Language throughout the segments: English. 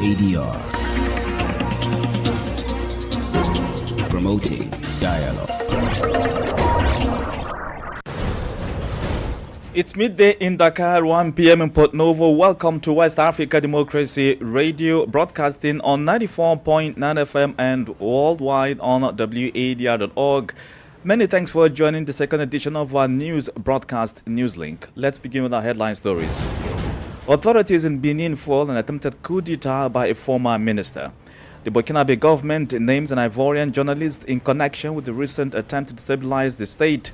ADR. Promoting dialogue. It's midday in Dakar, 1 p.m. in Port Novo. Welcome to West Africa Democracy Radio, broadcasting on 94.9 FM and worldwide on wadr.org. Many thanks for joining the second edition of our news broadcast, Newslink. Let's begin with our headline stories. Authorities in Benin foiled an attempted coup d'etat by a former minister. The Burkinabe government names an Ivorian journalist in connection with the recent attempt to destabilize the state.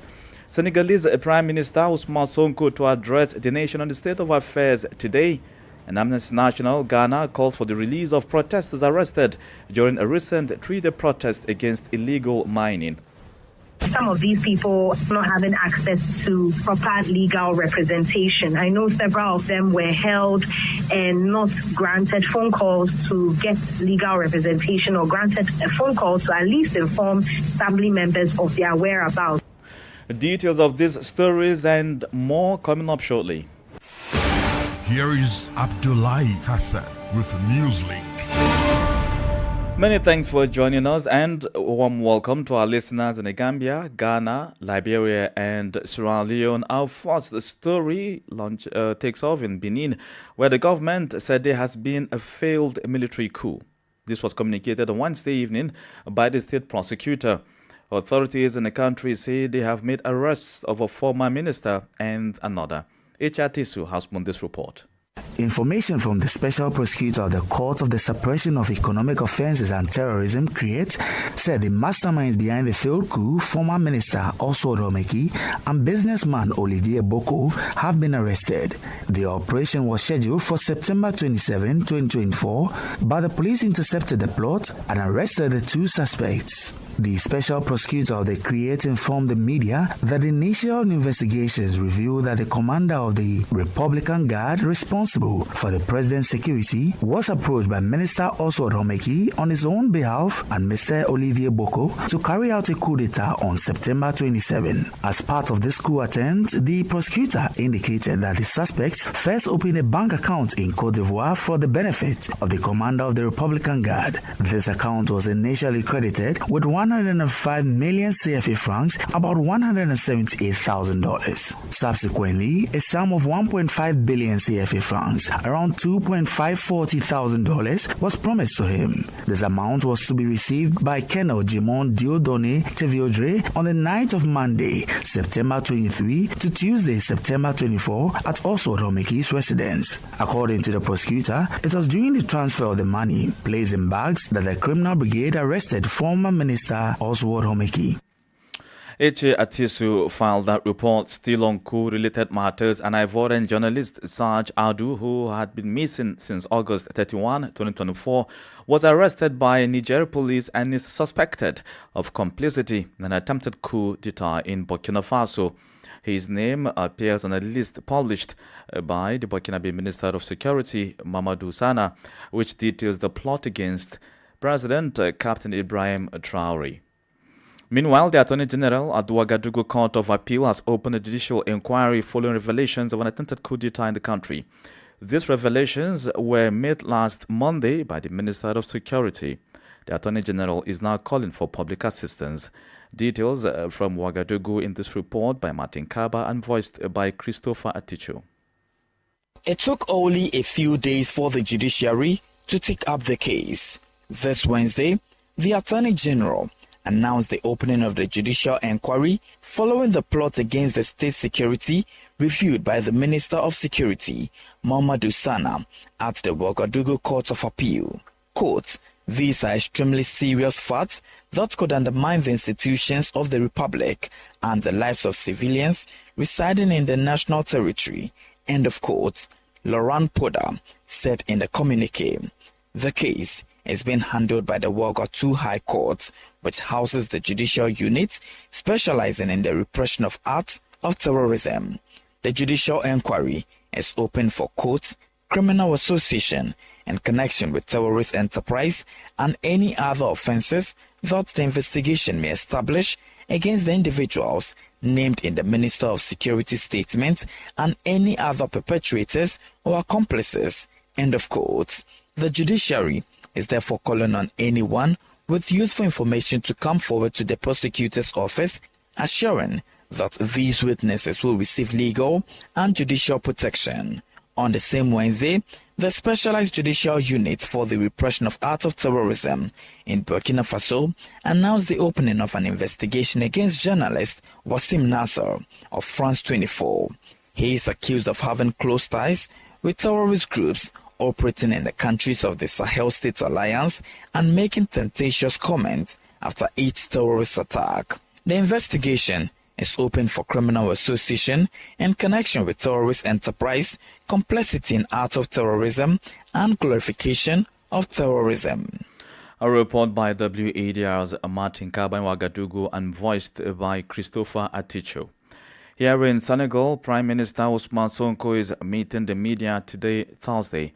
Senegalese Prime Minister Ousmane Sonko to address the nation on the state of affairs today. And Amnesty International Ghana calls for the release of protesters arrested during a recent 3-day protest against illegal mining. Some of these people not having access to proper legal representation. I know several of them were held and not granted phone calls to get legal representation or granted a phone call to at least inform family members of their whereabouts. Details of these stories and more coming up shortly. Here is Abdullahi Hassan with Newslink. Many thanks for joining us and a warm welcome to our listeners in the Gambia, Ghana, Liberia and Sierra Leone. Our first story takes off in Benin, where the government said there has been a failed military coup. This was communicated on Wednesday evening by the state prosecutor. Authorities in the country say they have made arrests of a former minister and another. HRTSU has won this report. Information from the Special Prosecutor of the Court of the Suppression of Economic Offences and Terrorism, CREATE, said the masterminds behind the failed coup, former Minister Oswald Homeki and businessman Olivier Boko, have been arrested. The operation was scheduled for September 27, 2024, but the police intercepted the plot and arrested the two suspects. The Special Prosecutor of the CREATE informed the media that the initial investigations revealed that the commander of the Republican Guard responsible for the president's security was approached by Minister Oswald Homeki on his own behalf and Mr. Olivier Boko to carry out a coup d'etat on September 27. As part of this coup attempt, the prosecutor indicated that the suspects first opened a bank account in Côte d'Ivoire for the benefit of the commander of the Republican Guard. This account was initially credited with 105 million CFA francs, about $178,000. Subsequently, a sum of 1.5 billion CFA francs, around $2,540,000, was promised to him. This amount was to be received by Colonel Jimon Dieudonné Teviodre on the night of Monday, September 23 to Tuesday, September 24 at Oswald Homeki's residence. According to the prosecutor, it was during the transfer of the money placed in bags that the criminal brigade arrested former Minister Oswald Homeki. HRTSU filed that report still on coup-related matters. An Ivorian journalist, Serge Adu, who had been missing since August 31, 2024, was arrested by Niger police and is suspected of complicity in an attempted coup d'etat in Burkina Faso. His name appears on a list published by the Burkinabe Minister of Security, Mamadou Sana, which details the plot against President Captain Ibrahim Traoré. Meanwhile, the Attorney General at the Ouagadougou Court of Appeal has opened a judicial inquiry following revelations of an attempted coup d'etat in the country. These revelations were made last Monday by the Minister of Security. The Attorney General is now calling for public assistance. Details from Ouagadougou in this report by Martin Kaba and voiced by Christopher Aticho. It took only a few days for the judiciary to take up the case. This Wednesday, the Attorney General announced the opening of the judicial inquiry following the plot against the state security reviewed by the Minister of Security, Mamadou Sana, at the Ouagadougou Court of Appeal. Quote, "These are extremely serious facts that could undermine the institutions of the Republic and the lives of civilians residing in the national territory." End of quote. Laurent Poda said in the communique. The case is being handled by the Ouagadougou High Court, which houses the judicial unit specializing in the repression of acts of terrorism. The judicial inquiry is open for court, criminal association in connection with terrorist enterprise and any other offenses that the investigation may establish against the individuals named in the Minister of Security statement and any other perpetrators or accomplices. End of quote. The judiciary is therefore calling on anyone with useful information to come forward to the prosecutor's office, assuring that these witnesses will receive legal and judicial protection. On the same Wednesday, the Specialized Judicial Unit for the Repression of Acts of Terrorism in Burkina Faso announced the opening of an investigation against journalist Wassim Nasser of France 24. He is accused of having close ties with terrorist groups operating in the countries of the Sahel State Alliance and making tentacious comments after each terrorist attack. The investigation is open for criminal association in connection with terrorist enterprise, complicity in acts of terrorism, and glorification of terrorism. A report by WADR's Martin Kaba in Ouagadougou and voiced by Christopher Aticho. Here in Senegal, Prime Minister Ousmane Sonko is meeting the media today, Thursday.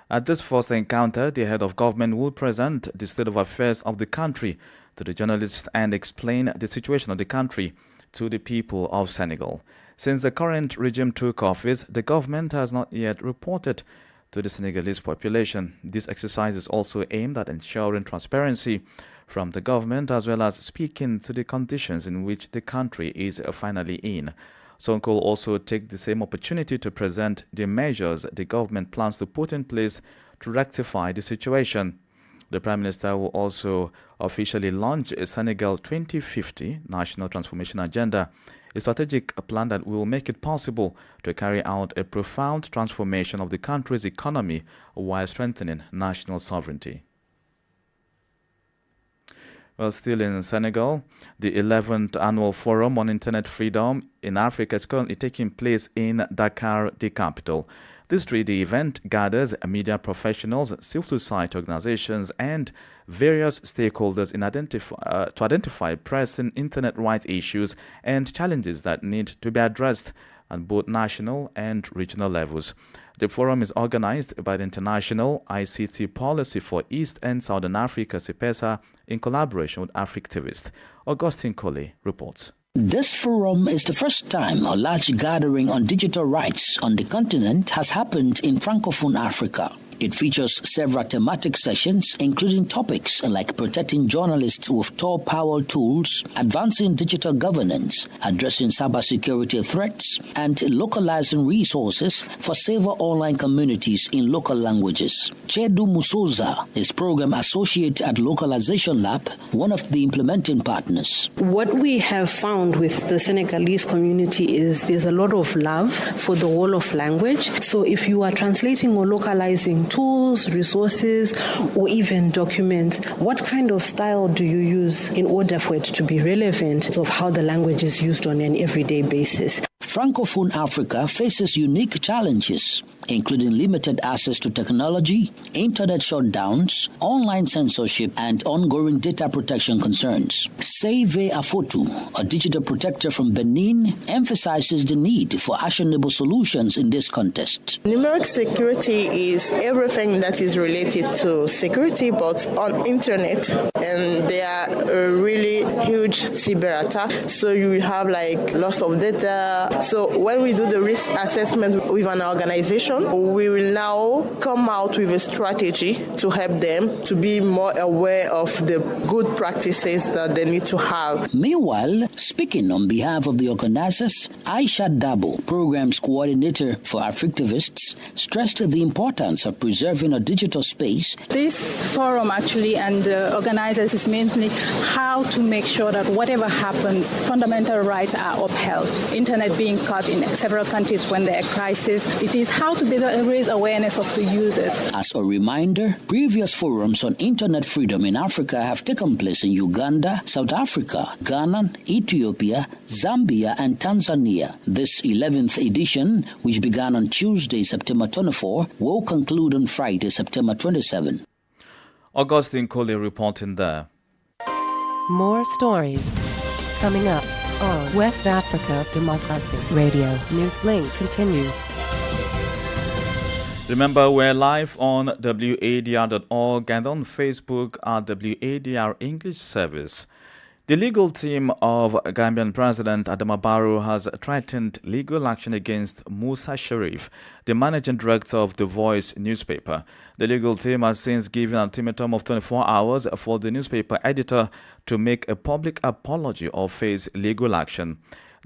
At this first encounter, the head of government will present the state of affairs of the country to the journalists and explain the situation of the country to the people of Senegal. Since the current regime took office, the government has not yet reported to the Senegalese population. This exercise is also aimed at ensuring transparency from the government as well as speaking to the conditions in which the country is finally in. Sonko will also take the same opportunity to present the measures the government plans to put in place to rectify the situation. The Prime Minister will also officially launch a Senegal 2050 National Transformation Agenda, a strategic plan that will make it possible to carry out a profound transformation of the country's economy while strengthening national sovereignty. Well, still in Senegal, the 11th Annual Forum on Internet Freedom in Africa is currently taking place in Dakar, the capital. This 3-day event gathers media professionals, civil society organizations, and various stakeholders to identify pressing internet rights issues and challenges that need to be addressed at both national and regional levels. The forum is organized by the International ICT Policy for East and Southern Africa, CIPESA, in collaboration with Africtivist. Augustine Coley reports. This forum is the first time a large gathering on digital rights on the continent has happened in Francophone Africa. It features several thematic sessions, including topics like protecting journalists with top-power tools, advancing digital governance, addressing cybersecurity threats, and localizing resources for safer online communities in local languages. Chedu Musoza is Program Associate at Localization Lab, one of the implementing partners. What we have found with the Senegalese community is there's a lot of love for the whole of language. So if you are translating or localizing tools, resources, or even documents, what kind of style do you use in order for it to be relevant of how the language is used on an everyday basis? Francophone Africa faces unique challenges, including limited access to technology, internet shutdowns, online censorship, and ongoing data protection concerns. Save Afotu, a digital protector from Benin, emphasizes the need for actionable solutions in this context. Numeric security is everything that is related to security, but on internet. And there are a really huge cyber attack. So you have like loss of data. So when we do the risk assessment with an organization, we will now come out with a strategy to help them to be more aware of the good practices that they need to have. Meanwhile, speaking on behalf of the organizers, Aisha Dabo, Programs Coordinator for Africtivists, stressed the importance of preserving a digital space. This forum actually and the organizers is mainly how to make sure that whatever happens, fundamental rights are upheld. Internet being cut in several countries when there are crises, it is how to better raise awareness of the users. As a reminder, previous forums on internet freedom in Africa have taken place in Uganda, South Africa, Ghana, Ethiopia, Zambia, and Tanzania. This 11th edition, which began on Tuesday, September 24, will conclude on Friday, September 27. Augustine Coley reporting there. More stories coming up on West Africa Democracy Radio. Newslink continues. Remember, we're live on WADR.org and on Facebook at WADR English Service. The legal team of Gambian President Adama Barrow has threatened legal action against Musa Sharif, the managing director of The Voice newspaper. The legal team has since given an ultimatum of 24 hours for the newspaper editor to make a public apology or face legal action.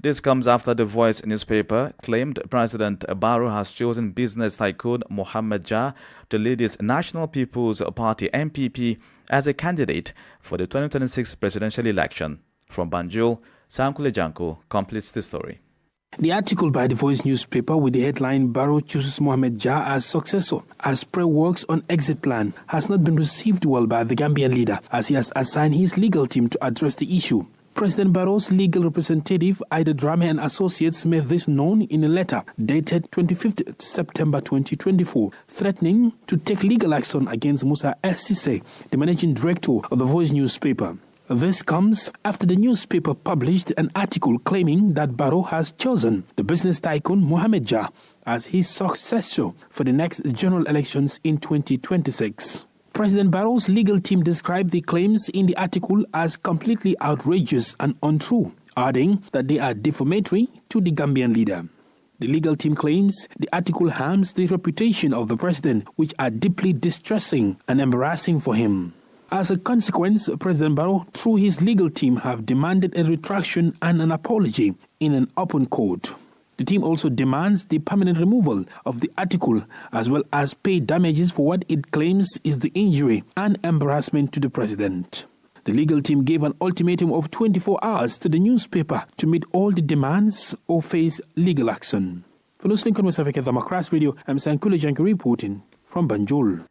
This comes after The Voice newspaper claimed President Barrow has chosen business tycoon Mohamed Jah to lead his National People's Party (NPP) as a candidate for the 2026 presidential election. From Banjul, Sankule Janko completes the story. The article by The Voice newspaper with the headline "Barrow chooses Mohamed Jah as successor as pre-works on exit plan" has not been received well by the Gambian leader, as he has assigned his legal team to address the issue. President Barrow's legal representative, Ida Drame and Associates, made this known in a letter dated 25th September 2024, threatening to take legal action against Musa Sise, the managing director of The Voice newspaper. This comes after the newspaper published an article claiming that Barrow has chosen the business tycoon Mohamed Jah as his successor for the next general elections in 2026. President Barrow's legal team described the claims in the article as completely outrageous and untrue, adding that they are defamatory to the Gambian leader. The legal team claims the article harms the reputation of the president, which are deeply distressing and embarrassing for him. As a consequence, President Barrow, through his legal team, have demanded a retraction and an apology in an open court. The team also demands the permanent removal of the article, as well as pay damages for what it claims is the injury and embarrassment to the president. The legal team gave an ultimatum of 24 hours to the newspaper to meet all the demands or face legal action. For Newslink on West Africa Democracy Radio, I'm Sankule Janko reporting from Banjul.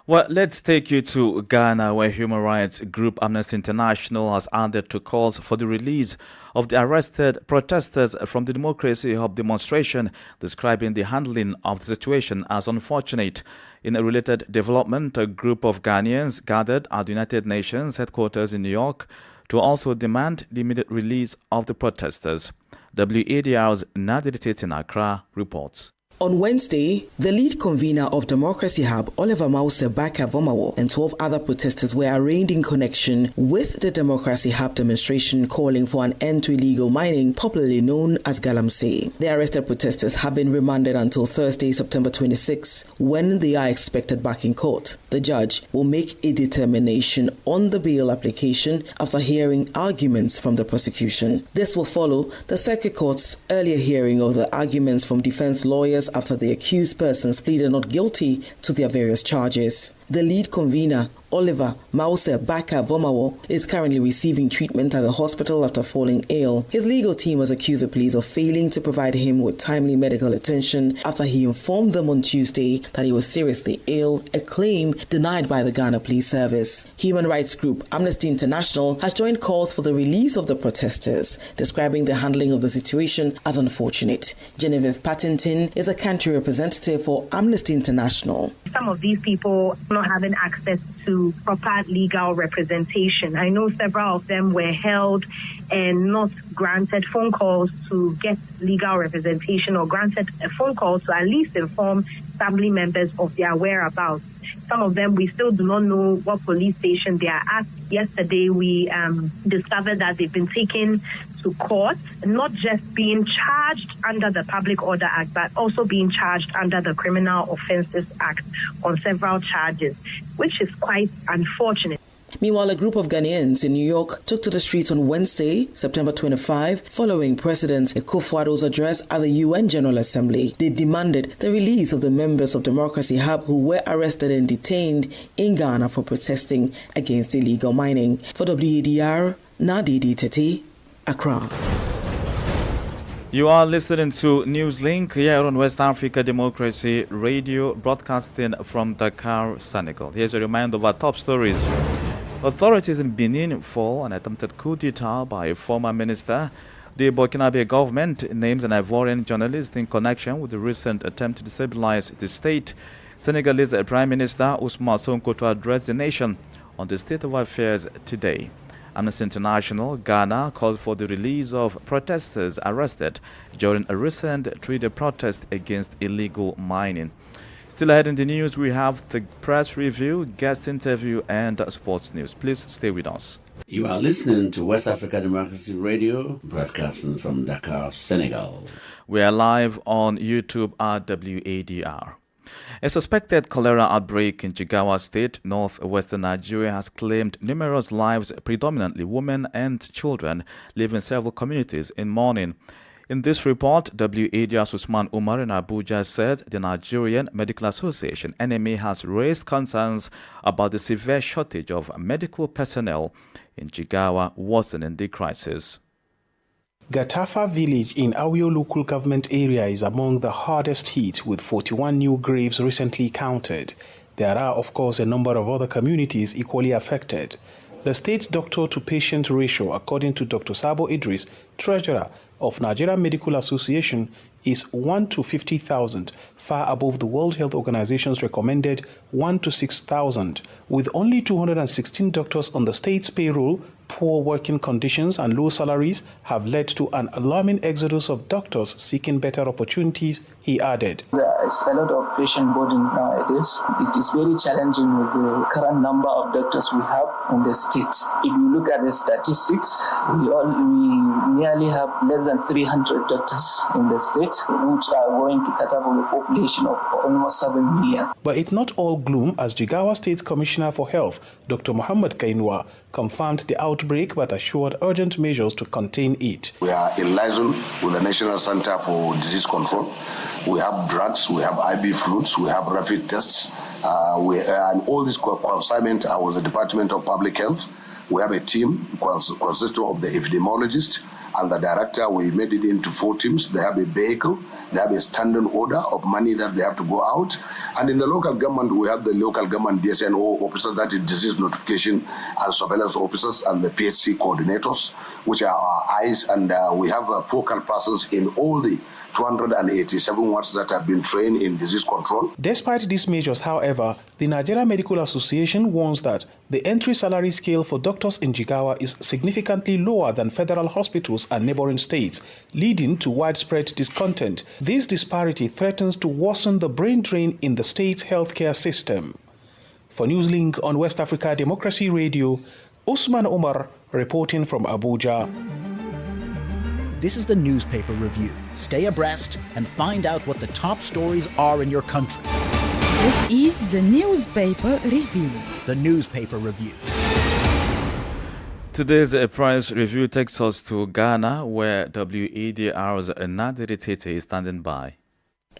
Well, let's take you to Ghana, where human rights group Amnesty International has added to calls for the release of the arrested protesters from the Democracy Hub demonstration, describing the handling of the situation as unfortunate. In a related development, a group of Ghanaians gathered at the United Nations headquarters in New York to also demand the immediate release of the protesters. WADR's Nadir Tate in Accra reports. On Wednesday, the lead convener of Democracy Hub, Oliver Mause Baka-Vomawo, and 12 other protesters were arraigned in connection with the Democracy Hub demonstration calling for an end to illegal mining, popularly known as Galamsey. The arrested protesters have been remanded until Thursday, September 26, when they are expected back in court. The judge will make a determination on the bail application after hearing arguments from the prosecution. This will follow the Circuit Court's earlier hearing of the arguments from defense lawyers after the accused persons pleaded not guilty to their various charges. The lead convener, Oliver Mause Baka-Vomawo, is currently receiving treatment at the hospital after falling ill. His legal team has accused the police of failing to provide him with timely medical attention after he informed them on Tuesday that he was seriously ill, a claim denied by the Ghana Police Service. Human rights group Amnesty International has joined calls for the release of the protesters, describing the handling of the situation as unfortunate. Genevieve Pattington is a country representative for Amnesty International. Some of these people not having access to proper legal representation. I know several of them were held and not granted phone calls to get legal representation, or granted a phone call to at least inform family members of their whereabouts. Some of them, we still do not know what police station they are at. Yesterday, we discovered that they've been taken to court, not just being charged under the Public Order Act, but also being charged under the Criminal Offences Act on several charges, which is quite unfortunate. Meanwhile, a group of Ghanaians in New York took to the streets on Wednesday, September 25, following President Akufo-Addo's address at the UN General Assembly. They demanded the release of the members of Democracy Hub who were arrested and detained in Ghana for protesting against illegal mining. For WADR, Nadir Tate, Accra. You are listening to Newslink here on West Africa Democracy Radio, broadcasting from Dakar, Senegal. Here's a reminder of our top stories. Authorities in Benin fall an attempted coup d'etat by a former minister. The Burkinabe government names an Ivorian journalist in connection with the recent attempt to destabilize the state. Senegalese Prime Minister Ousmane Sonko to address the nation on the state of affairs today. Amnesty International Ghana called for the release of protesters arrested during a recent three-day protest against illegal mining. Still ahead in the news, we have the press review, guest interview, and sports news. Please stay with us. You are listening to West Africa Democracy Radio, broadcasting from Dakar, Senegal. We are live on YouTube at WADR. A suspected cholera outbreak in Jigawa State, northwestern Nigeria, has claimed numerous lives, predominantly women and children, leaving several communities in mourning. In this report, WADR's Usman Umar in Abuja said the Nigerian Medical Association, NMA, has raised concerns about the severe shortage of medical personnel in Jigawa, worsening the crisis. Gatafa village in Awio local government area is among the hardest hit, with 41 new graves recently counted. There are, of course, a number of other communities equally affected. The state doctor-to-patient ratio, according to Dr. Sabo Idris, treasurer of Nigerian Medical Association, is 1 to 50,000, far above the World Health Organization's recommended 1 to 6,000. With only 216 doctors on the state's payroll, poor working conditions and low salaries have led to an alarming exodus of doctors seeking better opportunities, he added. There is a lot of patient burden nowadays. It is very challenging with the current number of doctors we have in the state. If you look at the statistics, we nearly have less than 300 doctors in the state, which are going to cater for a population of almost 7 million. But it's not all gloom, as Jigawa State Commissioner for Health, Dr. Muhammad Kainwa, confirmed the outbreak but assured urgent measures to contain it. We are in liaison with the National Center for Disease Control. We have drugs, we have IV fluids, we have rapid tests, and all this consignment with the Department of Public Health. We have a team consisting of the epidemiologist and the director. We made it into 4 teams. They have a vehicle, they have a standing order of money that they have to go out. And in the local government, we have the local government DSNO officers, that is disease notification and surveillance officers, and the PHC coordinators, which are our eyes. And we have focal persons in all the 287 wards that have been trained in disease control. Despite these measures, however, the Nigerian Medical Association warns that the entry salary scale for doctors in Jigawa is significantly lower than federal hospitals and neighboring states, leading to widespread discontent. This disparity threatens to worsen the brain drain in the state's healthcare system. For Newslink on West Africa Democracy Radio, Usman Omar reporting from Abuja. This is the newspaper review. Stay abreast and find out what the top stories are in your country. This is the newspaper review. The newspaper review. Today's press review takes us to Ghana, where WADR's Nadiri Tete is standing by.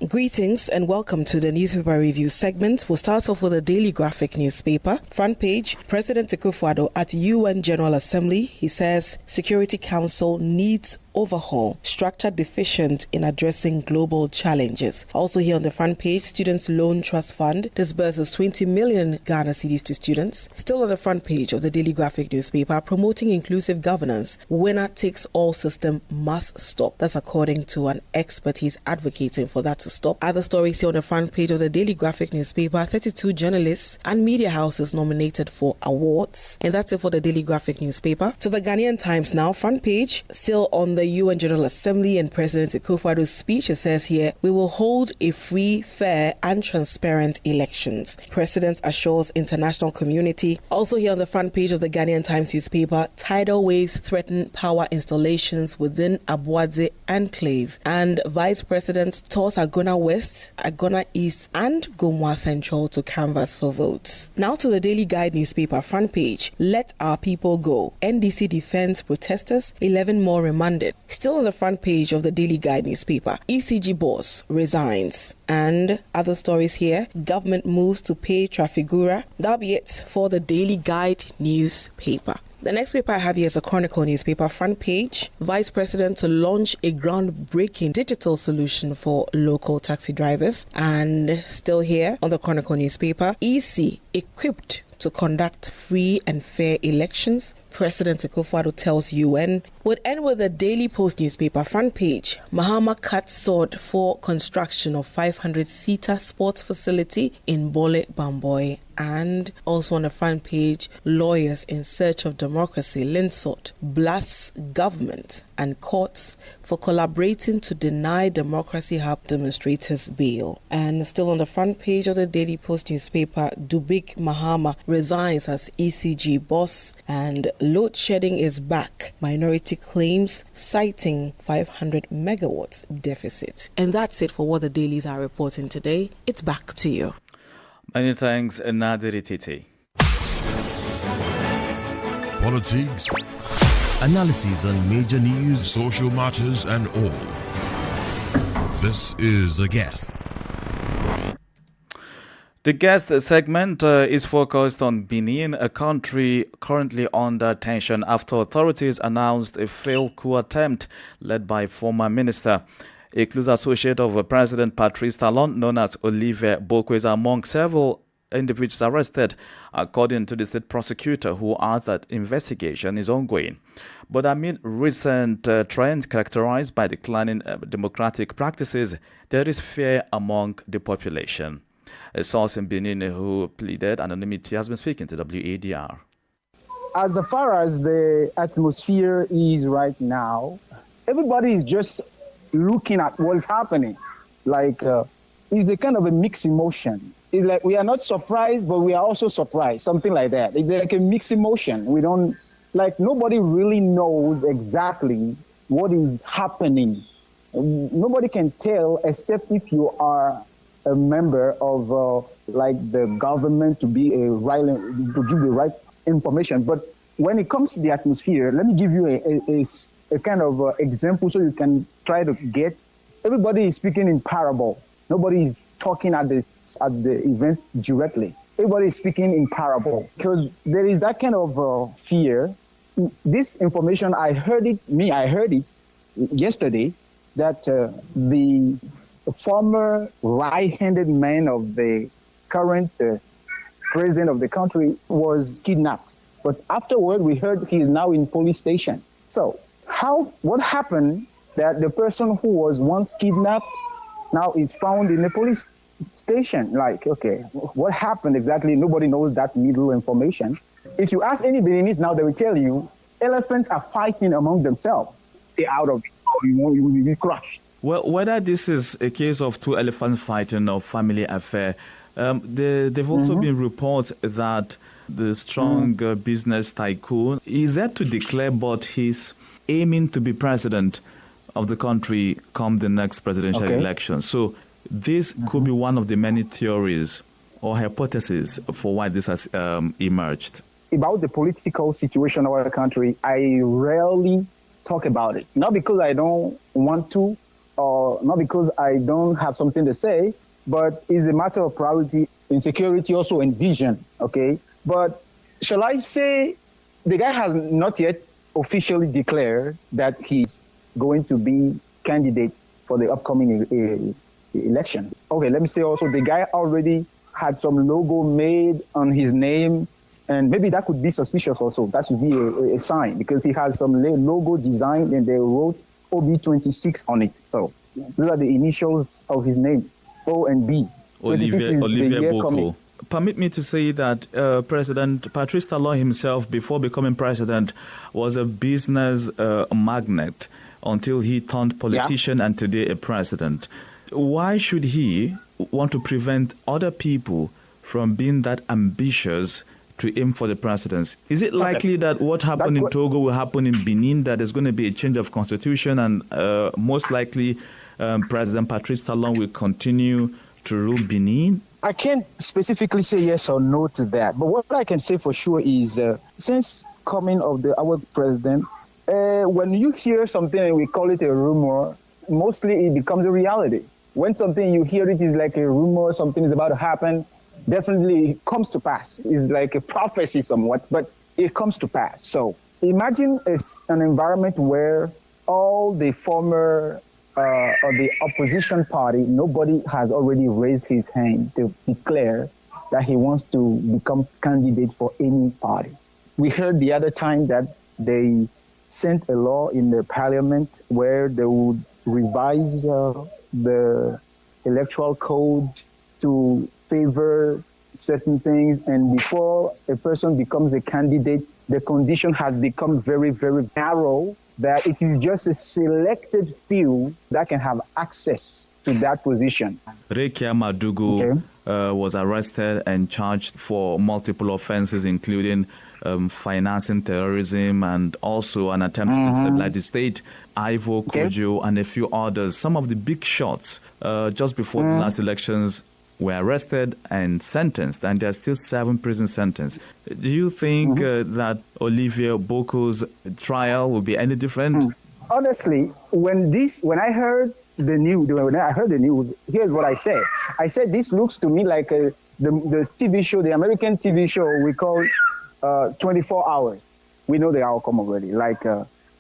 Greetings and welcome to the newspaper review segment. We'll start off with the Daily Graphic newspaper. Front page, President Akufo-Addo at UN General Assembly. He says Security Council needs overhaul, structure deficient in addressing global challenges. Also here on the front page, Students Loan Trust Fund disburses 20 million Ghana cedis to students. Still on the front page of the Daily Graphic newspaper, promoting inclusive governance, winner takes all system must stop. That's according to an expert. He's advocating for that to stop. Other stories here on the front page of the Daily Graphic newspaper, 32 journalists and media houses nominated for awards. And that's it for the Daily Graphic newspaper. To the Ghanaian Times now, front page, still on the UN General Assembly and President Akufo-Addo's speech. It says here, we will hold a free, fair and transparent elections. President assures international community. Also here on the front page of the Ghanaian Times newspaper, tidal waves threaten power installations within Abuadze Enclave. And Vice President tours Agona West, Agona East and Gomwa Central to canvass for votes. Now to the Daily Guide newspaper, front page, let our people go. NDC defends protesters, 11 more remanded. Still on the front page of the Daily Guide newspaper, ECG boss resigns. And other stories here, government moves to pay Trafigura. That'll be it for the Daily Guide newspaper. The next paper I have here is a Chronicle newspaper, front page. Vice President to launch a groundbreaking digital solution for local taxi drivers. And still here on the Chronicle newspaper, EC equipped to conduct free and fair elections. President Akufo-Addo tells UN. Would end with the Daily Post newspaper, front page. Mahama cuts sword for construction of 500-seater sports facility in Bole Bamboy. And also on the front page, lawyers in search of democracy, Linsot, blasts government and courts for collaborating to deny Democracy Hub demonstrators bail. And still on the front page of the Daily Post newspaper, Dubik Mahama resigns as ECG boss, and load shedding is back, minority claims, citing 500 megawatts deficit. And that's it for what the dailies are reporting today. It's back to you. Many thanks, Nadiri Titi. Politics, analysis on major news, social matters, and all. This is A Guest. The guest segment is focused on Benin, a country currently under tension after authorities announced a failed coup attempt led by former minister. A close associate of President Patrice Talon, known as Olivier Boko, is among several individuals arrested, according to the state prosecutor, who adds that investigation is ongoing. But amid recent trends characterized by declining democratic practices, there is fear among the population. A source in Benin who pleaded anonymity has been speaking to WADR. As far as the atmosphere is right now, everybody is just looking at what's happening. Like, it's a kind of a mixed emotion. It's like we are not surprised, but we are also surprised, something like that. It's like a mixed emotion. We don't, like, nobody really knows exactly what is happening. Nobody can tell except if you are a member of like the government to give the right information. But when it comes to the atmosphere, let me give you a kind of example so you can try to get. Everybody is speaking in parable. Nobody is talking at the event directly. Everybody is speaking in parable because there is that kind of fear. This information, I heard it yesterday that the former right-handed man of the current president of the country was kidnapped. But afterward, we heard he is now in police station. So what happened that the person who was once kidnapped now is found in a police station? Like, okay, what happened exactly? Nobody knows that middle information. If you ask any Beninese now, they will tell you elephants are fighting among themselves. They're out of it, or you will be crushed. Well, whether this is a case of two elephants fighting or family affair, they've also been reports that the strong business tycoon is yet to declare, but he's aiming to be president of the country come the next presidential election. So this could be one of the many theories or hypotheses for why this has emerged. About the political situation of our country, I rarely talk about it. Not because I don't want to, or not because I don't have something to say, but it's a matter of priority, insecurity also, and vision, okay? But shall I say the guy has not yet officially declared that he's going to be candidate for the upcoming election. Okay, let me say also the guy already had some logo made on his name, and maybe that could be suspicious also. That should be a sign because he has some logo designed and they wrote OB26 on it. So those are the initials of his name, O and B. Olivier Boko. Permit me to say that President Patrice Talon himself, before becoming president, was a business magnate until he turned politician and today a president. Why should he want to prevent other people from being that ambitious to aim for the presidency? Is it likely that what happened in Togo will happen in Benin, that there's going to be a change of constitution and most likely President Patrice Talon will continue to rule Benin? I can't specifically say yes or no to that. But what I can say for sure is since coming of our president, when you hear something and we call it a rumor, mostly it becomes a reality. When something you hear it is like a rumor, something is about to happen, definitely it comes to pass. It's like a prophecy somewhat, but it comes to pass. So imagine an environment where all the former or the opposition party, nobody has already raised his hand to declare that he wants to become candidate for any party. We heard the other time that they sent a law in the parliament where they would revise the electoral code to favor certain things. And before a person becomes a candidate, the condition has become very, very narrow, that it is just a selected few that can have access to that position. Rekia Madugu was arrested and charged for multiple offenses, including financing terrorism and also an attempt to destabilize the state, Ivo, Kojo, and a few others. Some of the big shots just before the last elections were arrested and sentenced, and there are still 7 prison sentences. Do you think that Olivier Boko's trial will be any different? Honestly, when I heard the news, here's what I said. I said this looks to me like the TV show, the American TV show we call 24 Hours. We know the outcome already. Like,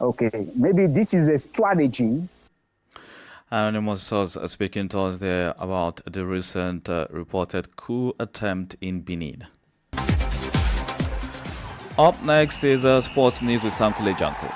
okay, maybe this is a strategy. Anonymous source speaking to us there about the recent reported coup attempt in Benin. Up next is sports news with Sankule Janko.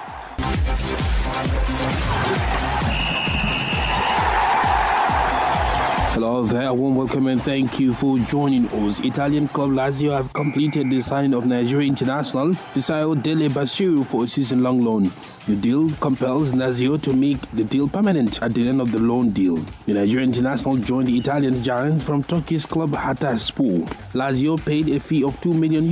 Hello there, a warm welcome and thank you for joining us. Italian club Lazio have completed the signing of Nigeria international Fisayo Dele Basiru for a season-long loan. The deal compels Lazio to make the deal permanent at the end of the loan deal. The Nigerian international joined the Italian giants from Turkey's club Hatayspor. Lazio paid a fee of €2 million,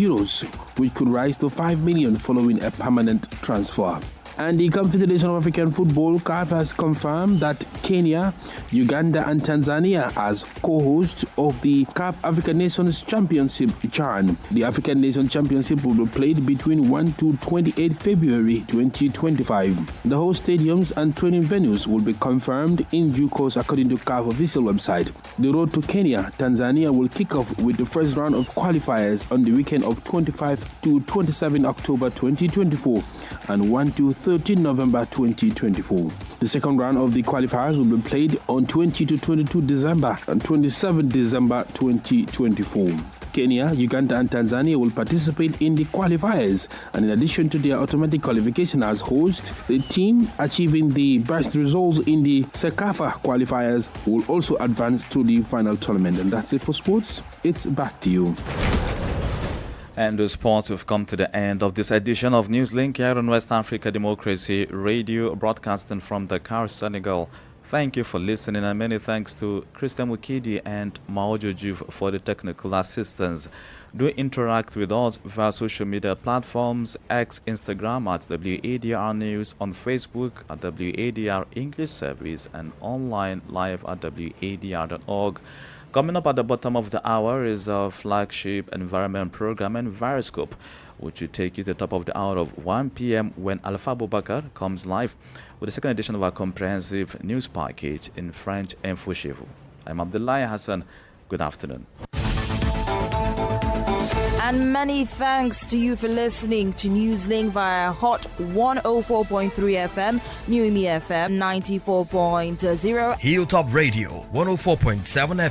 which could rise to $5 million following a permanent transfer. And the Confederation of African Football, CAF, has confirmed that Kenya, Uganda and Tanzania as co-hosts of the CAF African Nations Championship CHAN. The African Nations Championship will be played between 1 to 28 February 2025. The host stadiums and training venues will be confirmed in due course according to CAF official website. The road to Kenya, Tanzania will kick off with the first round of qualifiers on the weekend of 25 to 27 October 2024 and 1 to 13 November 2024. The second round of the qualifiers will be played on 20 to 22 December and 27 December 2024. Kenya, Uganda and Tanzania will participate in the qualifiers, and in addition to their automatic qualification as host, the team achieving the best results in the CECAFA qualifiers will also advance to the final tournament. And that's it for sports. It's back to you. And the sports, we've come to the end of this edition of Newslink here on West Africa Democracy Radio, broadcasting from Dakar, Senegal. Thank you for listening, and many thanks to Christian Mukidi and Maojo Juve for the technical assistance. Do interact with us via social media platforms, X, Instagram at WADR News, on Facebook at WADR English Service, and online live at WADR.org. Coming up at the bottom of the hour is our flagship environment program, Enviroscope, which will take you to the top of the hour of 1 p.m. when Alpha Boubacar comes live with the second edition of our comprehensive news package in French and Fushivu. I'm Abdullahi Hassan. Good afternoon. And many thanks to you for listening to Newslink via Hot 104.3 FM, Newmi FM 94.0, Hilltop Radio 104.7 FM.